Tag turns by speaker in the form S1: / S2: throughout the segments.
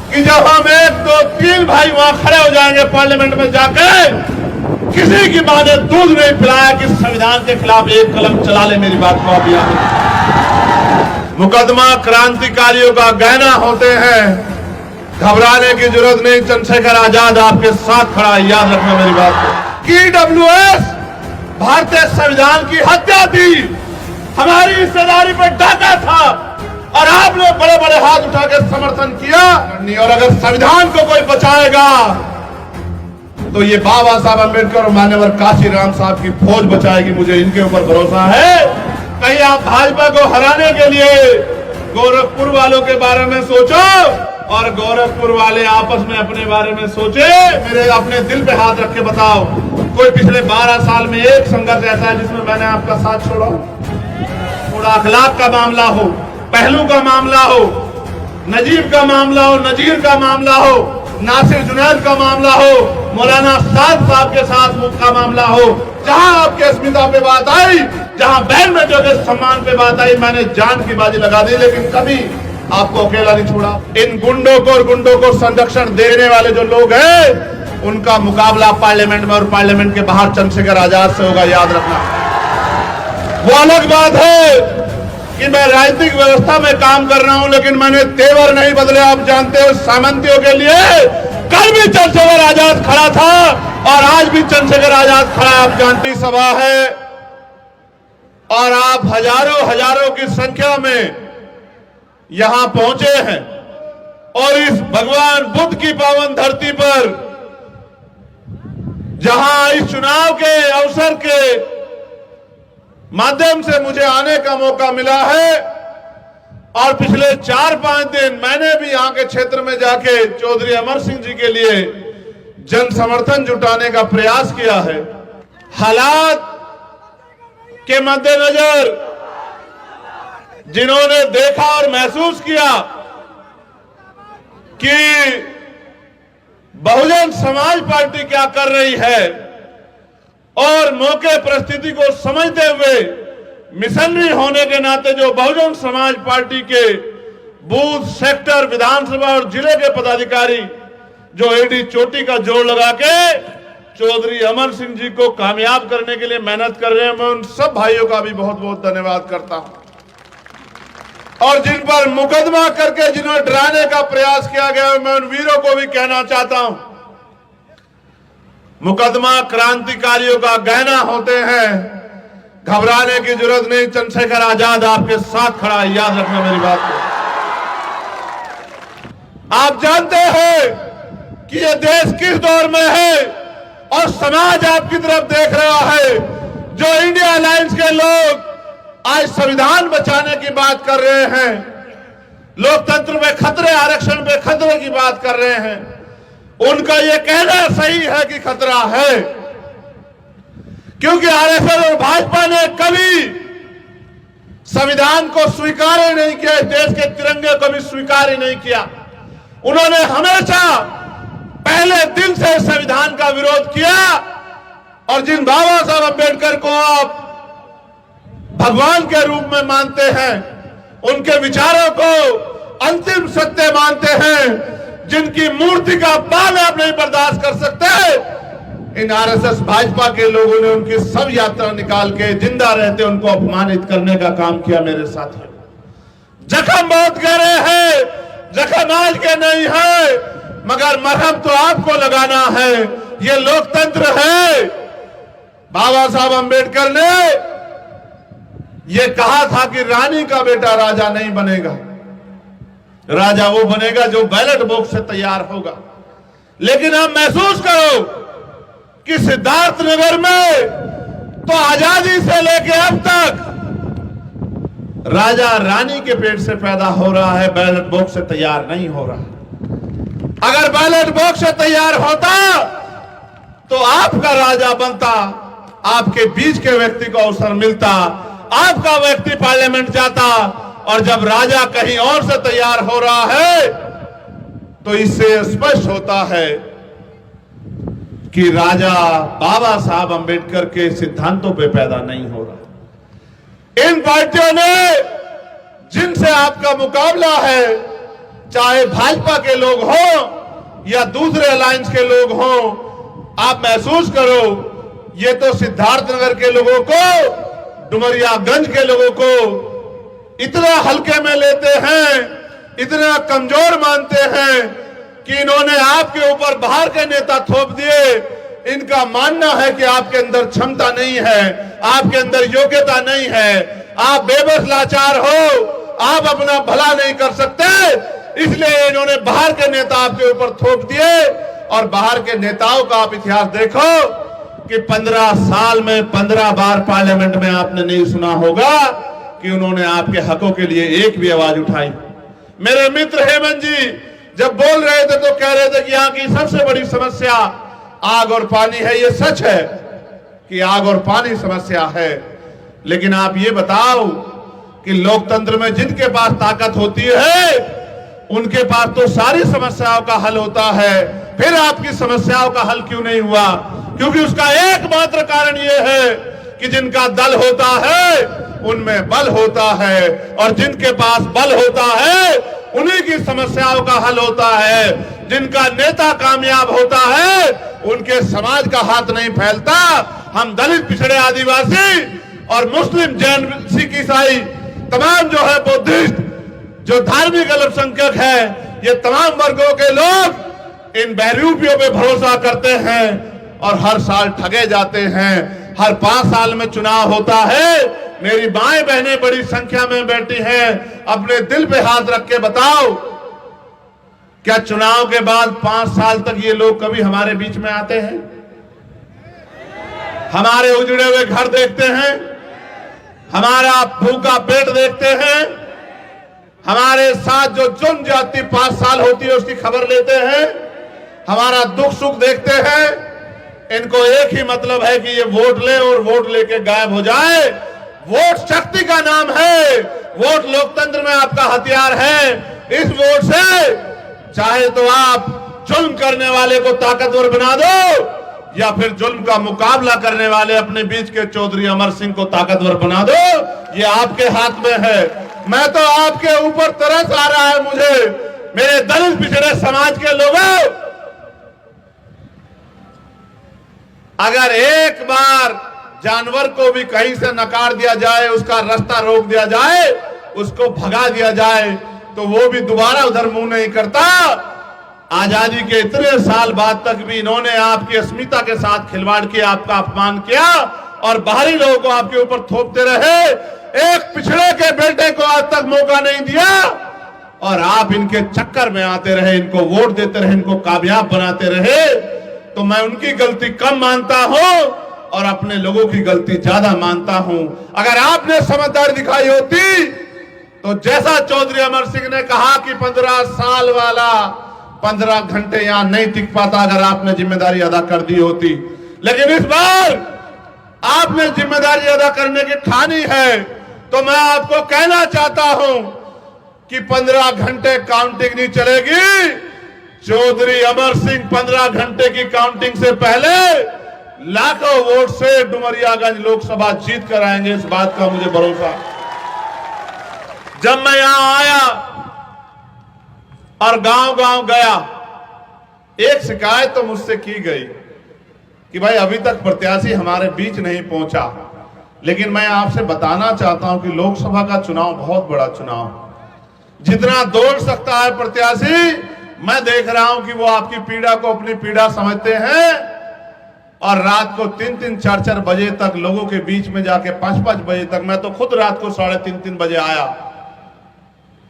S1: कि जब हम 1, 2, 3 भाई वहां खड़े हो जाएंगे पार्लियामेंट में जाके, किसी की मां ने दूध नहीं पिलाया कि संविधान के खिलाफ एक कलम चला ले। मेरी बात को आप याद, मुकदमा क्रांतिकारियों का गहना होते हैं, घबराने की जरूरत नहीं। चंद्रशेखर आजाद आपके साथ खड़ा है, याद रखना मेरी बात को। ईडब्ल्यूएस भारतीय संविधान की हत्या थी, हमारी हिस्सेदारी पर डाका था, और आपने बड़े बड़े हाथ उठा के समर्थन किया। और अगर संविधान को कोई बचाएगा तो ये बाबा साहब अम्बेडकर और मान्यवर काशीराम साहब की फौज बचाएगी, मुझे इनके ऊपर भरोसा है। कहीं आप भाजपा को हराने के लिए गोरखपुर वालों के बारे में सोचो और गोरखपुर वाले आपस में अपने बारे में सोचे। मेरे अपने दिल पे हाथ रख के बताओ, कोई पिछले 12 साल में एक संघर्ष ऐसा है जिसमें मैंने आपका साथ छोड़ा? थोड़ा अखलाक का मामला हो, पहलू का मामला हो, नजीब का मामला हो, नजीर का मामला हो, नासिर जुनैद का मामला हो, मौलाना साद साहब के साथ का मामला हो, जहां आपके अस्मिता पे बात आई, जहां बहन बेटियों के सम्मान पे बात आई, मैंने जान की बाजी लगा दी, लेकिन कभी आपको अकेला नहीं छोड़ा। इन गुंडों को और गुंडों को संरक्षण देने वाले जो लोग हैं, उनका मुकाबला पार्लियामेंट में और पार्लियामेंट के बाहर चंद्रशेखर आजाद से होगा, याद रखना। वो अलग बात है कि मैं राजनीतिक व्यवस्था में काम कर रहा हूं, लेकिन मैंने तेवर नहीं बदले। आप जानते हो, सामंतियों के लिए कल भी चंद्रशेखर आजाद खड़ा था और आज भी चंद्रशेखर आजाद खड़ा है। आप जानती सभा है और आप हजारों हजारों की संख्या में यहां पहुंचे हैं, और इस भगवान बुद्ध की पावन धरती पर जहां इस चुनाव के अवसर के माध्यम से मुझे आने का मौका मिला है, और पिछले 4-5 दिन मैंने भी यहां के क्षेत्र में जाके चौधरी अमर सिंह जी के लिए जन समर्थन जुटाने का प्रयास किया है। हालात के मद्देनजर जिन्होंने देखा और महसूस किया कि बहुजन समाज पार्टी क्या कर रही है, और मौके परिस्थिति को समझते हुए मिशनरी होने के नाते जो बहुजन समाज पार्टी के बूथ, सेक्टर, विधानसभा और जिले के पदाधिकारी जो एडी चोटी का जोड़ लगा के चौधरी अमर सिंह जी को कामयाब करने के लिए मेहनत कर रहे हैं, मैं उन सब भाइयों का भी बहुत बहुत धन्यवाद करता हूं। और जिन पर मुकदमा करके जिन्होंने डराने का प्रयास किया गया, मैं उन वीरों को भी कहना चाहता हूं, मुकदमा क्रांतिकारियों का गहना होते हैं, घबराने की जरूरत नहीं। चंद्रशेखर आजाद आपके साथ खड़ा है, याद रखना मेरी बात को। आप जानते हैं कि यह देश किस दौर में है, और समाज आपकी तरफ देख रहा है। जो इंडिया अलायंस के लोग आज संविधान बचाने की बात कर रहे हैं, लोकतंत्र में खतरे, आरक्षण पे खतरे की बात कर रहे हैं, उनका यह कहना सही है कि खतरा है, क्योंकि आरएसएस और भाजपा ने कभी संविधान को स्वीकार ही नहीं किया, इस देश के तिरंगे को भी स्वीकार ही नहीं किया। उन्होंने हमेशा पहले दिन से संविधान का विरोध किया, और जिन बाबा साहब अम्बेडकर को आप भगवान के रूप में मानते हैं, उनके विचारों को अंतिम सत्य मानते हैं, जिनकी मूर्ति का बाल आप नहीं बर्दाश्त कर सकते, इन आरएसएस भाजपा के लोगों ने उनकी सब यात्रा निकाल के जिंदा रहते उनको अपमानित करने का काम किया। मेरे साथियों, जख्म बहुत गहरे हैं, जख्म आज के नहीं है, मगर मरहम तो आपको लगाना है। ये लोकतंत्र है। बाबा साहब अम्बेडकर ने यह कहा था कि रानी का बेटा राजा नहीं बनेगा, राजा वो बनेगा जो बैलेट बॉक्स से तैयार होगा। लेकिन आप महसूस करो कि सिद्धार्थनगर में तो आजादी से लेकर अब तक राजा रानी के पेट से पैदा हो रहा है, बैलेट बॉक्स से तैयार नहीं हो रहा। अगर बैलेट बॉक्स से तैयार होता तो आपका राजा बनता, आपके बीच के व्यक्ति को अवसर मिलता, आपका व्यक्ति पार्लियामेंट जाता। और जब राजा कहीं और से तैयार हो रहा है तो इससे स्पष्ट होता है कि राजा बाबा साहब अंबेडकर के सिद्धांतों पे पैदा नहीं हो रहा। इन पार्टियों ने जिनसे आपका मुकाबला है चाहे भाजपा के लोग हों या दूसरे अलायंस के लोग हों, आप महसूस करो, ये तो सिद्धार्थनगर के लोगों को, डुमरियागंज के लोगों को इतना हल्के में लेते हैं, इतना कमजोर मानते हैं कि इन्होंने आपके ऊपर बाहर के नेता थोप दिए। इनका मानना है कि आपके अंदर क्षमता नहीं है, आपके अंदर योग्यता नहीं है, आप बेबस लाचार हो, आप अपना भला नहीं कर सकते, इसलिए इन्होंने बाहर के नेता आपके ऊपर थोप दिए। और बाहर के नेताओं का आप इतिहास देखो कि 15 साल में 15 बार पार्लियामेंट में आपने नहीं सुना होगा कि उन्होंने आपके हकों के लिए एक भी आवाज उठाई। मेरे मित्र हेमंत जी जब बोल रहे थे तो कह रहे थे कि यहाँ की सबसे बड़ी समस्या आग और पानी है। ये सच है कि आग और पानी समस्या है, लेकिन आप ये बताओ कि लोकतंत्र में जिनके पास ताकत होती है उनके पास तो सारी समस्याओं का हल होता है, फिर आपकी समस्याओं का हल क्यों नहीं हुआ? क्योंकि उसका एकमात्र कारण यह है कि जिनका दल होता है उनमें बल होता है, और जिनके पास बल होता है उन्हीं की समस्याओं का हल होता है। जिनका नेता कामयाब होता है उनके समाज का हाथ नहीं फैलता। हम दलित, पिछड़े, आदिवासी और मुस्लिम, जैन, सिख, ईसाई, तमाम जो है बुद्धिस्ट, जो धार्मिक अल्पसंख्यक है, ये तमाम वर्गों के लोग इन बहरूपियों पे भरोसा करते हैं और हर साल ठगे जाते हैं। हर 5 साल में चुनाव होता है। मेरी माएं बहनें बड़ी संख्या में बैठी हैं, अपने दिल पे हाथ रख के बताओ, क्या चुनाव के बाद 5 साल तक ये लोग कभी हमारे बीच में आते हैं? हमारे उजड़े हुए घर देखते हैं, हमारा भूखा पेट देखते हैं, हमारे साथ जो जुल्म जाती 5 साल होती है उसकी खबर लेते हैं, हमारा दुख सुख देखते हैं। इनको एक ही मतलब है कि ये वोट ले और वोट लेके गायब हो जाए। वोट शक्ति का नाम है, वोट लोकतंत्र में आपका हथियार है। इस वोट से चाहे तो आप जुल्म करने वाले को ताकतवर बना दो या फिर जुल्म का मुकाबला करने वाले अपने बीच के चौधरी अमर सिंह को ताकतवर बना दो। ये आपके हाथ में है। मैं तो आपके ऊपर तरस आ रहा है मुझे, मेरे दलित पिछड़े समाज के लोगों, अगर एक बार जानवर को भी कहीं से नकार दिया जाए, उसका रास्ता रोक दिया जाए, उसको भगा दिया जाए, तो वो भी दोबारा उधर मुंह नहीं करता। आजादी के इतने साल बाद तक भी इन्होंने आपकी अस्मिता के साथ खिलवाड़ किया, आपका अपमान किया और बाहरी लोगों को आपके ऊपर थोपते रहे। एक पिछड़े के बेटे को आज तक मौका नहीं दिया और आप इनके चक्कर में आते रहे, इनको वोट देते रहे, इनको कामयाब बनाते रहे। तो मैं उनकी गलती कम मानता हूं और अपने लोगों की गलती ज्यादा मानता हूं। अगर आपने समझदारी दिखाई होती तो जैसा चौधरी अमर सिंह ने कहा कि 15 साल वाला 15 घंटे यहां नहीं टिक पाता, अगर आपने जिम्मेदारी अदा कर दी होती। लेकिन इस बार आपने जिम्मेदारी अदा करने की ठानी है, तो मैं आपको कहना चाहता हूं कि 15 घंटे काउंटिंग नहीं चलेगी। चौधरी अमर सिंह 15 घंटे की काउंटिंग से पहले लाखों वोट से डुमरियागंज लोकसभा जीत कर आएंगे, इस बात का मुझे भरोसा। जब मैं यहां आया और गांव-गांव गया, एक शिकायत तो मुझसे की गई कि भाई अभी तक प्रत्याशी हमारे बीच नहीं पहुंचा। लेकिन मैं आपसे बताना चाहता हूं कि लोकसभा का चुनाव बहुत बड़ा चुनाव, जितना दौड़ सकता है प्रत्याशी, मैं देख रहा हूं कि वो आपकी पीड़ा को अपनी पीड़ा समझते हैं और रात को 3-3, 4-4 बजे तक लोगों के बीच में जाके 5-5 बजे तक, मैं तो खुद रात को 3:30 बजे आया,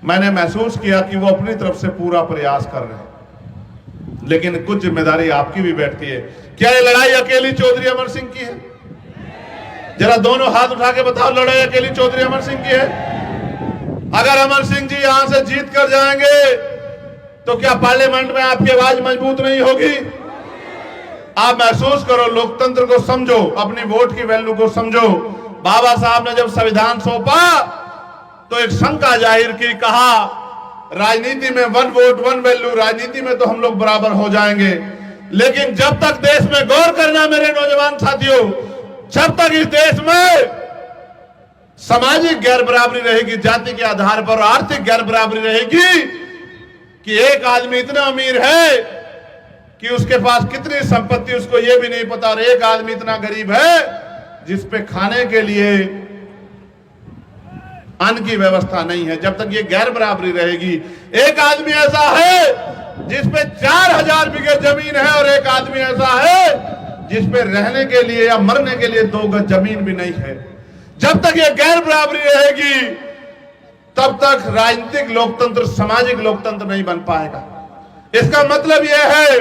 S1: मैंने महसूस किया कि वो अपनी तरफ से पूरा प्रयास कर रहे हैं। लेकिन कुछ जिम्मेदारी आपकी भी बैठती है। क्या ये लड़ाई अकेली चौधरी अमर सिंह की है? जरा दोनों हाथ उठा के बताओ, लड़ाई अकेली चौधरी अमर सिंह की है? अगर अमर सिंह जी यहां से जीत कर जाएंगे तो क्या पार्लियामेंट में आपकी आवाज मजबूत नहीं होगी? आप महसूस करो, लोकतंत्र को समझो, अपनी वोट की वैल्यू को समझो। बाबा साहब ने जब संविधान सौंपा तो एक शंका जाहिर की, कहा राजनीति में 1 वोट 1 वैल्यू, राजनीति में तो हम लोग बराबर हो जाएंगे। लेकिन जब तक देश में गौर करना मेरे नौजवान साथियों, जब तक इस देश में सामाजिक गैर बराबरी रहेगी, जाति के आधार पर आर्थिक गैर बराबरी रहेगी, कि एक आदमी इतना अमीर है कि उसके पास कितनी संपत्ति उसको यह भी नहीं पता, और एक आदमी इतना गरीब है जिस पे खाने के लिए अन्न की व्यवस्था नहीं है। जब तक ये गैर बराबरी रहेगी, एक आदमी ऐसा है जिस पे 4000 बीघे जमीन है और एक आदमी ऐसा है जिस पे रहने के लिए या मरने के लिए 2 गज जमीन भी नहीं है, जब तक ये गैर बराबरी रहेगी तब तक राजनीतिक लोकतंत्र, सामाजिक लोकतंत्र नहीं बन पाएगा। इसका मतलब यह है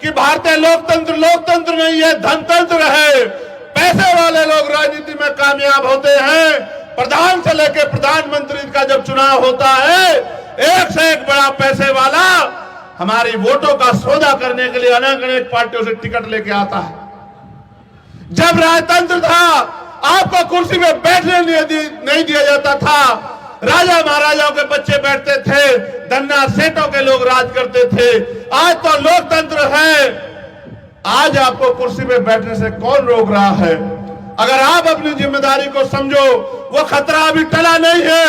S1: कि भारतीय लोकतंत्र लोकतंत्र नहीं है, धनतंत्र है। पैसे वाले लोग राजनीति में कामयाब होते हैं। प्रधान से लेकर प्रधानमंत्री का जब चुनाव होता है, एक से एक बड़ा पैसे वाला हमारी वोटों का सौदा करने के लिए अनेक पार्टियों से टिकट लेके आता है। जब राजतंत्र था, आपको कुर्सी में बैठने नहीं दिया जाता था। राजा महाराजाओं के बच्चे बैठते थे, धन्ना सेठों के लोग राज करते थे। आज तो लोकतंत्र है, आज आपको कुर्सी में बैठने से कौन रोक रहा है? अगर आप अपनी जिम्मेदारी को समझो, वो खतरा अभी टला नहीं है।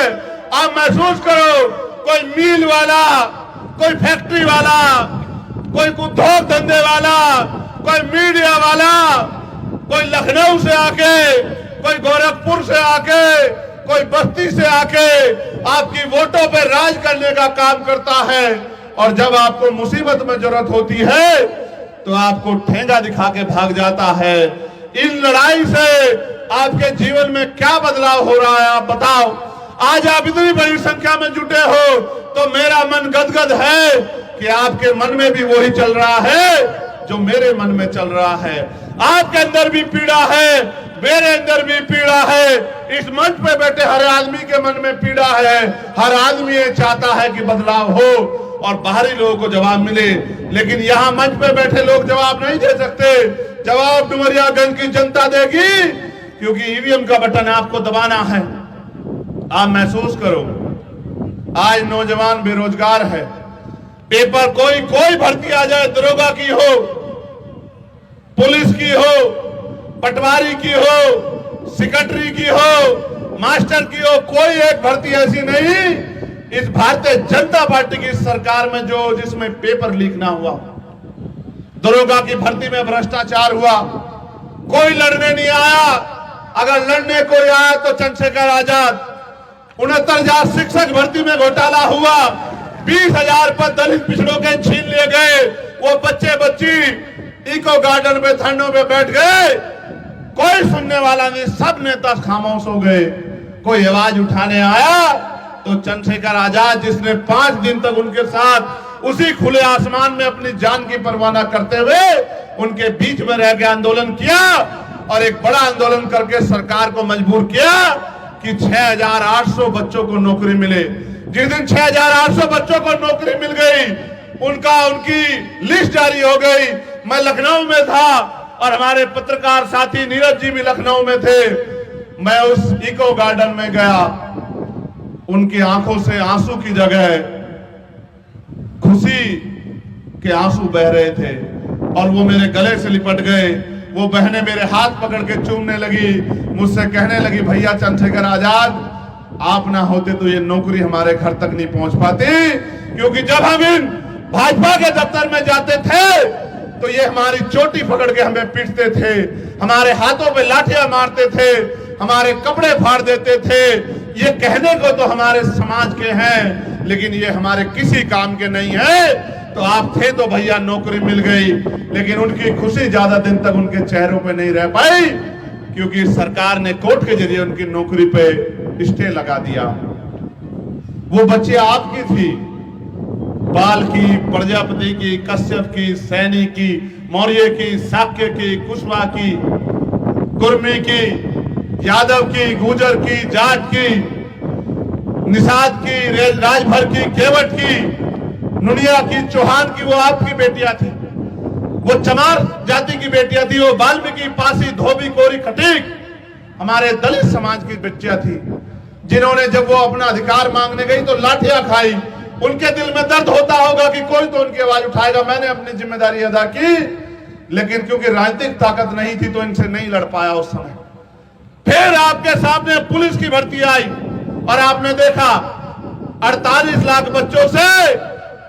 S1: आप महसूस करो, कोई मिल वाला, कोई फैक्ट्री वाला, कोई उद्योग धंधे वाला, कोई मीडिया वाला, कोई लखनऊ से आके, कोई गोरखपुर से आके, कोई बस्ती से आके आपकी वोटों पे राज करने का काम करता है। और जब आपको मुसीबत में जरूरत होती है तो आपको ठेंगा दिखा के भाग जाता है। इन लड़ाई से आपके जीवन में क्या बदलाव हो रहा है, आप बताओ। आज आप इतनी बड़ी संख्या में जुटे हो तो मेरा मन गदगद है कि आपके मन में भी वही चल रहा है जो मेरे मन में चल रहा है। आपके अंदर भी पीड़ा है, मेरे अंदर भी पीड़ा है। इस मंच पे बैठे हर आदमी के मन में पीड़ा है। हर आदमी ये चाहता है कि बदलाव हो और बाहरी लोगों को जवाब मिले, लेकिन यहाँ मंच पे बैठे लोग जवाब नहीं दे सकते। जवाब डुमरियागंज की जनता देगी, क्योंकि ईवीएम का बटन आपको दबाना है। आप महसूस करो, आज नौजवान बेरोजगार है। पेपर कोई भर्ती आ जाए, दरोगा की हो, पुलिस की हो, पटवारी की हो, सेक्रेटरी की हो, मास्टर की हो, कोई एक भर्ती ऐसी नहीं इस भारतीय जनता पार्टी की सरकार में जिसमें पेपर लीक ना हुआ। दरोगा की भर्ती में भ्रष्टाचार हुआ, कोई लड़ने नहीं आया। अगर लड़ने कोई आया तो चंद्रशेखर आजाद। 69,000 शिक्षक भर्ती में घोटाला हुआ, 20,000 पद दलित पिछड़ों के छीन लिए गए। वो बच्चे बच्ची इको गार्डन में धरनों में बैठ गए, कोई सुनने वाला नहीं, सब नेता खामोश हो गए। कोई आवाज उठाने आया तो चंद्रशेखर आजाद, जिसने 5 दिन तक उनके साथ उसी खुले आसमान में अपनी जान की परवाह न करते हुए उनके बीच में रह के आंदोलन किया और एक बड़ा आंदोलन करके सरकार को मजबूर किया कि 6,800 बच्चों को नौकरी मिले। जिस दिन 6,800 बच्चों को नौकरी मिल गई, उनकी लिस्ट जारी हो गई। मैं लखनऊ में था और हमारे पत्रकार साथी नीरज जी भी लखनऊ में थे। मैं उस इको गार्डन में गया, उनकी आंखों से आंसू की जगह खुशी के आंसू बह रहे थे और वो मेरे गले से लिपट गए। वो बहनें मेरे हाथ पकड़ के चूमने लगी, मुझसे कहने लगी, भैया चंद्रशेखर आजाद, आप ना होते तो ये नौकरी हमारे घर तक नहीं पहुंच पाती। क्योंकि जब हम इन भाजपा के दफ्तर में जाते थे तो ये हमारी चोटी पकड़ के हमें पीटते थे, हमारे हाथों पे लाठियां मारते थे, हमारे कपड़े फाड़ देते थे। ये कहने को तो हमारे समाज के हैं, लेकिन ये हमारे किसी काम के नहीं है। तो आप थे तो भैया नौकरी मिल गई, लेकिन उनकी खुशी ज्यादा दिन तक उनके चेहरों पे नहीं रह पाई, क्योंकि सरकार ने कोर्ट के जरिए उनकी नौकरी पे स्टे लगा दिया। वो बच्ची आपकी थी, बाल की, प्रजापति की, कश्यप की, सैनी की, मौर्य की, शाक्य की, कुशवाहा की, कुर्मी की, यादव की, गुर्जर की, जाट की, निषाद की, राजभर की, केवट की, नुनिया की, चौहान की, वो आपकी बेटियां थी। वो चमार जाति की बेटियां थी। वो वाल्मीकि, पासी, धोबी, कोरी, खटीक हमारे दलित समाज की बच्चियां थी, जिन्होंने जब वो अपना अधिकार मांगने गई तो लाठियां खाई। उनके दिल में दर्द होता होगा कि कोई तो उनकी आवाज उठाएगा। मैंने अपनी जिम्मेदारी अदा की, लेकिन क्योंकि राजनीतिक ताकत नहीं थी तो इनसे नहीं लड़ पाया उस समय। फिर आपके सामने पुलिस की भर्ती आई और आपने देखा 48 लाख बच्चों से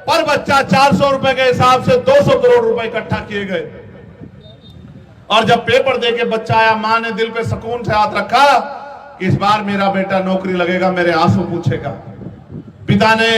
S1: पर बच्चा 400 रुपए के हिसाब से 200 करोड़ रुपए इकट्ठा किए गए। और जब पेपर दे के बच्चा आया, मां ने दिल पे सुकून से हाथ रखा कि इस बार मेरा बेटा नौकरी लगेगा, मेरे आंसू पूछेगा। पिता ने